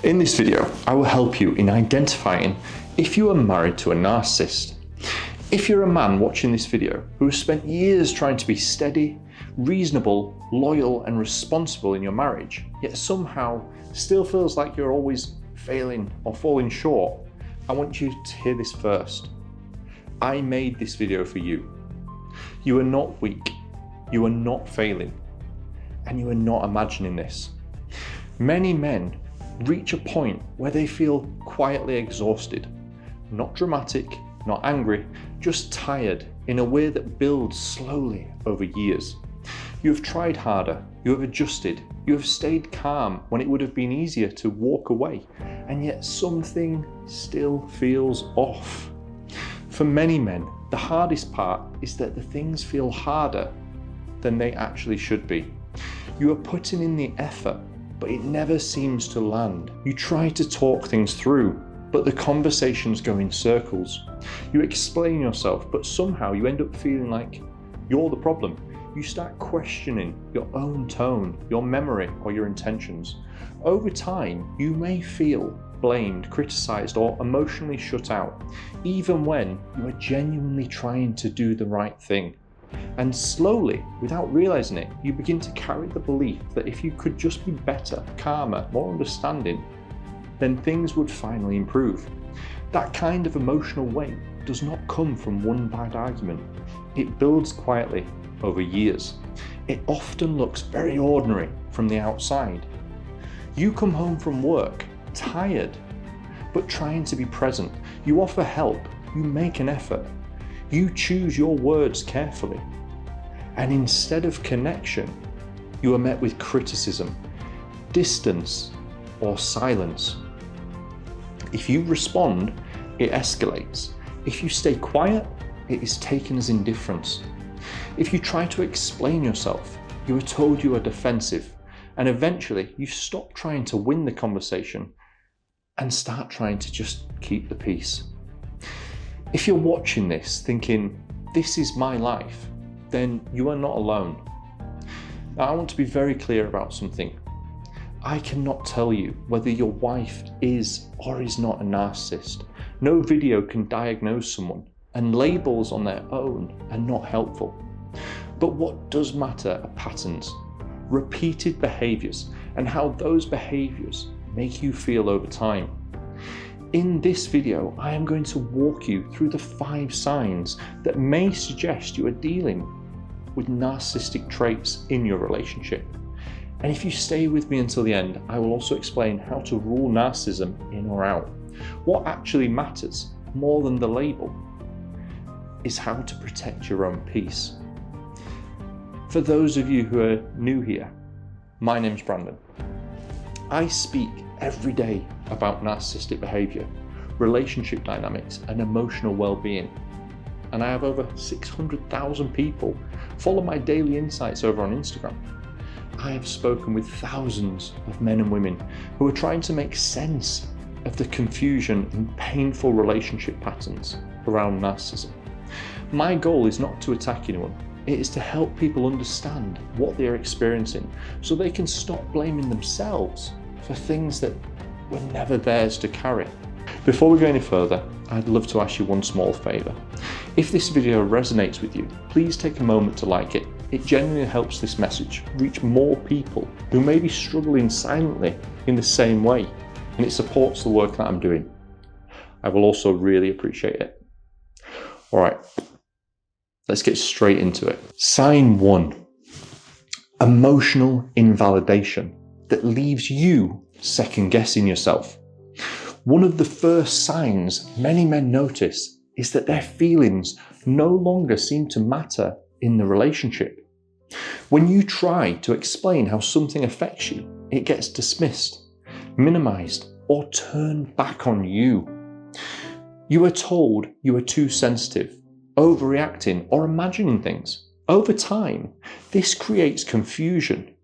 In this video, I will help you in identifying if you are married to a narcissist. If you're a man watching this video who has spent years trying to be steady, reasonable, loyal and responsible in your marriage, yet somehow still feels like you're always failing or falling short, I want you to hear this first. I made this video for you. You are not weak, you are not failing, and you are not imagining this. Many men reach a point where they feel quietly exhausted, not dramatic, not angry, just tired in a way that builds slowly over years. You have tried harder, you have adjusted, you have stayed calm when it would have been easier to walk away, and yet something still feels off. For many men, the hardest part is that the things feel harder than they actually should be. You are putting in the effort, but it never seems to land. You try to talk things through, but the conversations go in circles. You explain yourself, but somehow you end up feeling like you're the problem. You start questioning your own tone, your memory, or your intentions. Over time, you may feel blamed, criticised, or emotionally shut out, even when you are genuinely trying to do the right thing. And slowly, without realising it, you begin to carry the belief that if you could just be better, calmer, more understanding, then things would finally improve. That kind of emotional weight does not come from one bad argument. It builds quietly over years. It often looks very ordinary from the outside. You come home from work, tired, but trying to be present. You offer help, you make an effort. You choose your words carefully. And instead of connection, you are met with criticism, distance, or silence. If you respond, it escalates. If you stay quiet, it is taken as indifference. If you try to explain yourself, you are told you are defensive, and eventually you stop trying to win the conversation and start trying to just keep the peace. If you're watching this thinking, this is my life, then you are not alone. Now, I want to be very clear about something. I cannot tell you whether your wife is or is not a narcissist. No video can diagnose someone, and labels on their own are not helpful. But what does matter are patterns, repeated behaviours, and how those behaviours make you feel over time. In this video, I am going to walk you through the 5 signs that may suggest you are dealing with narcissistic traits in your relationship. And if you stay with me until the end, I will also explain how to rule narcissism in or out. What actually matters, more than the label, is how to protect your own peace. For those of you who are new here, my name's Brandon. I speak every day about narcissistic behaviour, relationship dynamics and emotional well-being. And I have over 600,000 people follow my daily insights over on Instagram. I have spoken with thousands of men and women who are trying to make sense of the confusion and painful relationship patterns around narcissism. My goal is not to attack anyone. It is to help people understand what they are experiencing so they can stop blaming themselves for things that were never theirs to carry. Before we go any further, I'd love to ask you one small favour. If this video resonates with you, please take a moment to like it. It genuinely helps this message reach more people who may be struggling silently in the same way, and it supports the work that I'm doing. I will also really appreciate it. Alright, let's get straight into it. Sign 1. Emotional invalidation that leaves you second-guessing yourself. One of the first signs many men notice is that their feelings no longer seem to matter in the relationship. When you try to explain how something affects you, it gets dismissed, minimized, or turned back on you. You are told you are too sensitive, overreacting, or imagining things. Over time, this creates confusion.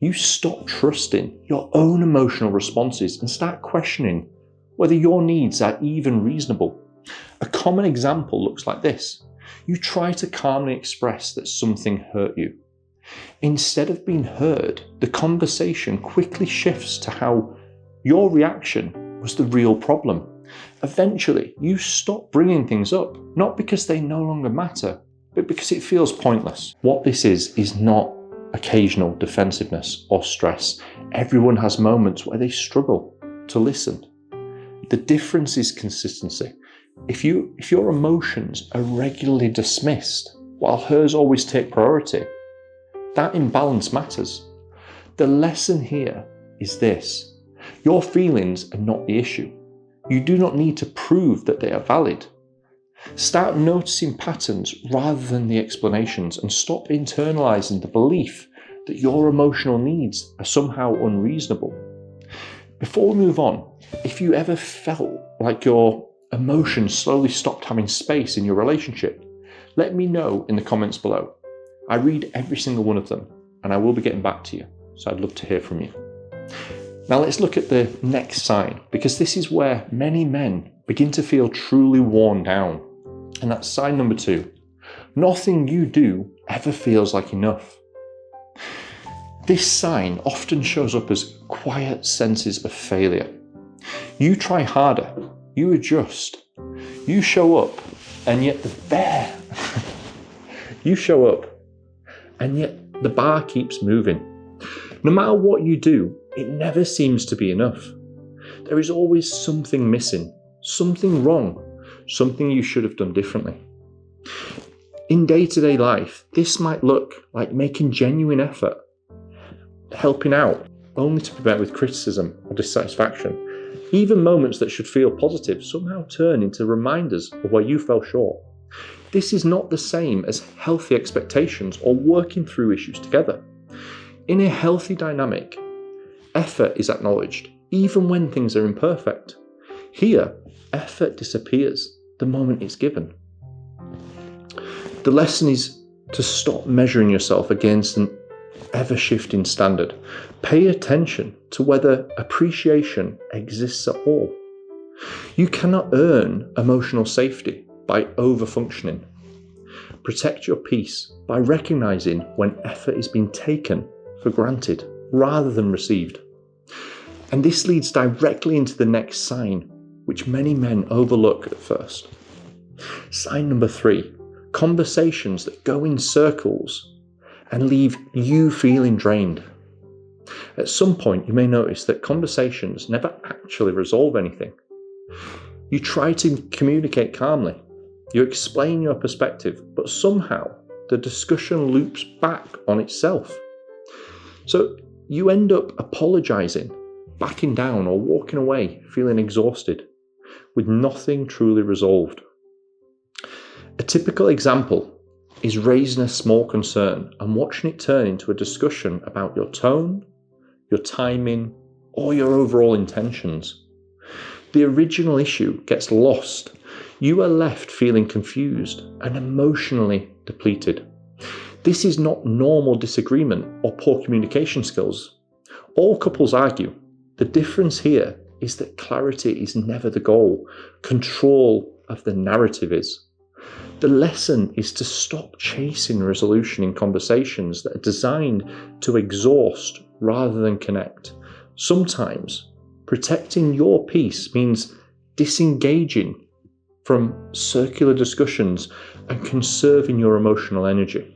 You stop trusting your own emotional responses and start questioning whether your needs are even reasonable. A common example looks like this. You try to calmly express that something hurt you. Instead of being heard, the conversation quickly shifts to how Your reaction was the real problem. Eventually, you stop bringing things up, not because they no longer matter, but because it feels pointless. What this is not occasional defensiveness or stress. Everyone has moments where they struggle to listen. The difference is consistency. If your emotions are regularly dismissed, while hers always take priority, that imbalance matters. The lesson here is this: your feelings are not the issue. You do not need to prove that they are valid. Start noticing patterns rather than the explanations, and stop internalizing the belief that your emotional needs are somehow unreasonable. Before we move on, if you ever felt like your emotions slowly stopped having space in your relationship, let me know in the comments below. I read every single one of them, and I will be getting back to you, so I'd love to hear from you. Now let's look at the next sign, because this is where many men begin to feel truly worn down. And that's sign number 2. Nothing you do ever feels like enough. This sign often shows up as quiet senses of failure. You try harder, you adjust, you show up, and yet you show up, and yet the bar keeps moving. No matter what you do, it never seems to be enough. There is always something missing, something wrong, something you should have done differently. In day-to-day life, this might look like making genuine effort, helping out, only to be met with criticism or dissatisfaction. Even moments that should feel positive somehow turn into reminders of where you fell short. This is not the same as healthy expectations or working through issues together. In a healthy dynamic, effort is acknowledged, even when things are imperfect. Here, effort disappears the moment it's given. The lesson is to stop measuring yourself against an ever-shifting standard. Pay attention to whether appreciation exists at all. You cannot earn emotional safety by over-functioning. Protect your peace by recognizing when effort is being taken for granted rather than received. And this leads directly into the next sign, which many men overlook at first. Sign number 3, conversations that go in circles and leave you feeling drained. At some point, you may notice that conversations never actually resolve anything. You try to communicate calmly, you explain your perspective, but somehow the discussion loops back on itself. So you end up apologizing, backing down, or walking away feeling exhausted, with nothing truly resolved. A typical example is raising a small concern and watching it turn into a discussion about your tone, your timing, or your overall intentions. The original issue gets lost. You are left feeling confused and emotionally depleted. This is not normal disagreement or poor communication skills. All couples argue. The difference here is that clarity is never the goal. Control of the narrative is. The lesson is to stop chasing resolution in conversations that are designed to exhaust rather than connect. Sometimes protecting your peace means disengaging from circular discussions and conserving your emotional energy.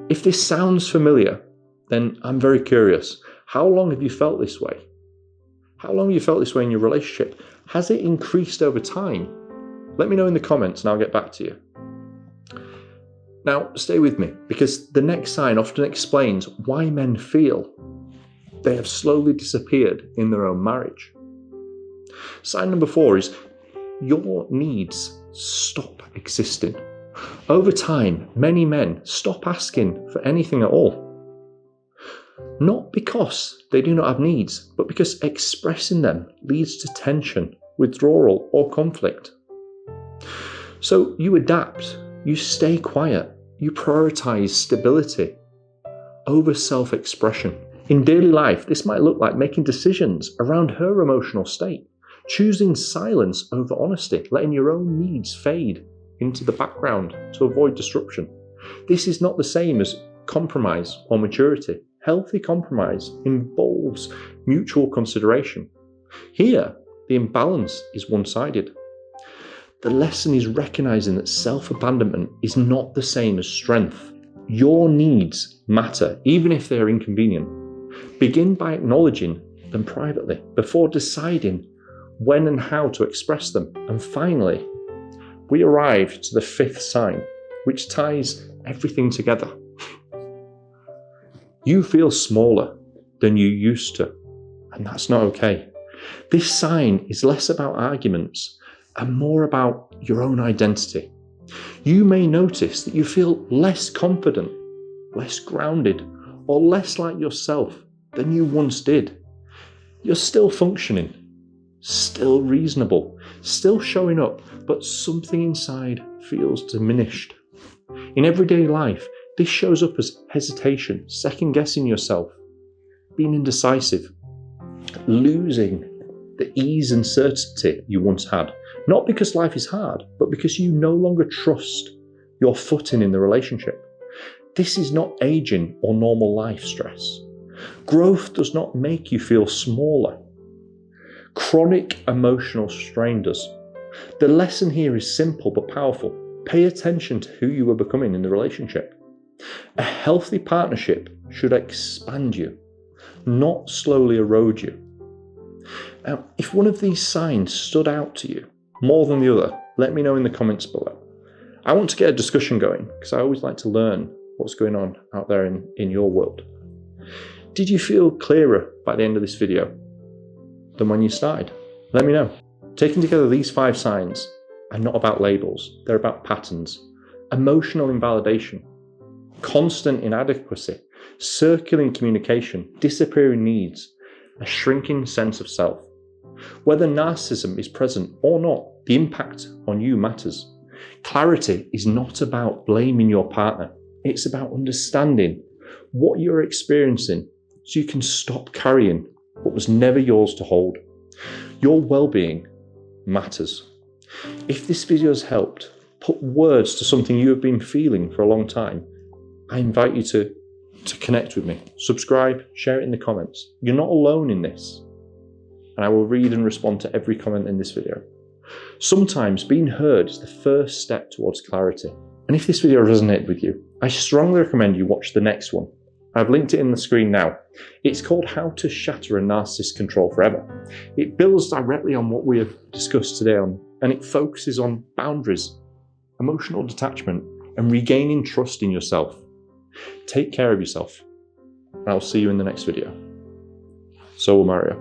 If this sounds familiar, then I'm very curious. How long have you felt this way? How long have you felt this way in your relationship? Has it increased over time? Let me know in the comments and I'll get back to you. Now, stay with me, because the next sign often explains why men feel they have slowly disappeared in their own marriage. Sign number 4 is your needs stop existing. Over time, many men stop asking for anything at all. Not because they do not have needs, but because expressing them leads to tension, withdrawal, or conflict. So you adapt, you stay quiet, you prioritize stability over self-expression. In daily life, this might look like making decisions around her emotional state, choosing silence over honesty, letting your own needs fade into the background to avoid disruption. This is not the same as compromise or maturity. Healthy compromise involves mutual consideration. Here, the imbalance is one-sided. The lesson is recognizing that self-abandonment is not the same as strength. Your needs matter, even if they're inconvenient. Begin by acknowledging them privately before deciding when and how to express them. And finally, we arrive to the fifth sign, which ties everything together. You feel smaller than you used to, and that's not okay. This sign is less about arguments and more about your own identity. You may notice that you feel less confident, less grounded, or less like yourself than you once did. You're still functioning, still reasonable, still showing up, but something inside feels diminished. In everyday life, this shows up as hesitation, second-guessing yourself, being indecisive, losing the ease and certainty you once had. Not because life is hard, but because you no longer trust your footing in the relationship. This is not aging or normal life stress. Growth does not make you feel smaller. Chronic emotional strain does. The lesson here is simple but powerful. Pay attention to who you are becoming in the relationship. A healthy partnership should expand you, not slowly erode you. Now, if one of these signs stood out to you more than the other, let me know in the comments below. I want to get a discussion going because I always like to learn what's going on out there in your world. Did you feel clearer by the end of this video than when you started? Let me know. Taking together these 5 signs are not about labels, they're about patterns. Emotional invalidation, constant inadequacy, circling communication, disappearing needs, a shrinking sense of self. Whether narcissism is present or not, the impact on you matters. Clarity is not about blaming your partner. It's about understanding what you're experiencing so you can stop carrying what was never yours to hold. Your well-being matters. If this video has helped put words to something you have been feeling for a long time, I invite you to connect with me. Subscribe, share it in the comments. You're not alone in this. And I will read and respond to every comment in this video. Sometimes being heard is the first step towards clarity. And if this video resonated with you, I strongly recommend you watch the next one. I've linked it in the screen now. It's called How to Shatter a Narcissist Control Forever. It builds directly on what we have discussed today and it focuses on boundaries, emotional detachment, and regaining trust in yourself. Take care of yourself, and I'll see you in the next video. So will Mario.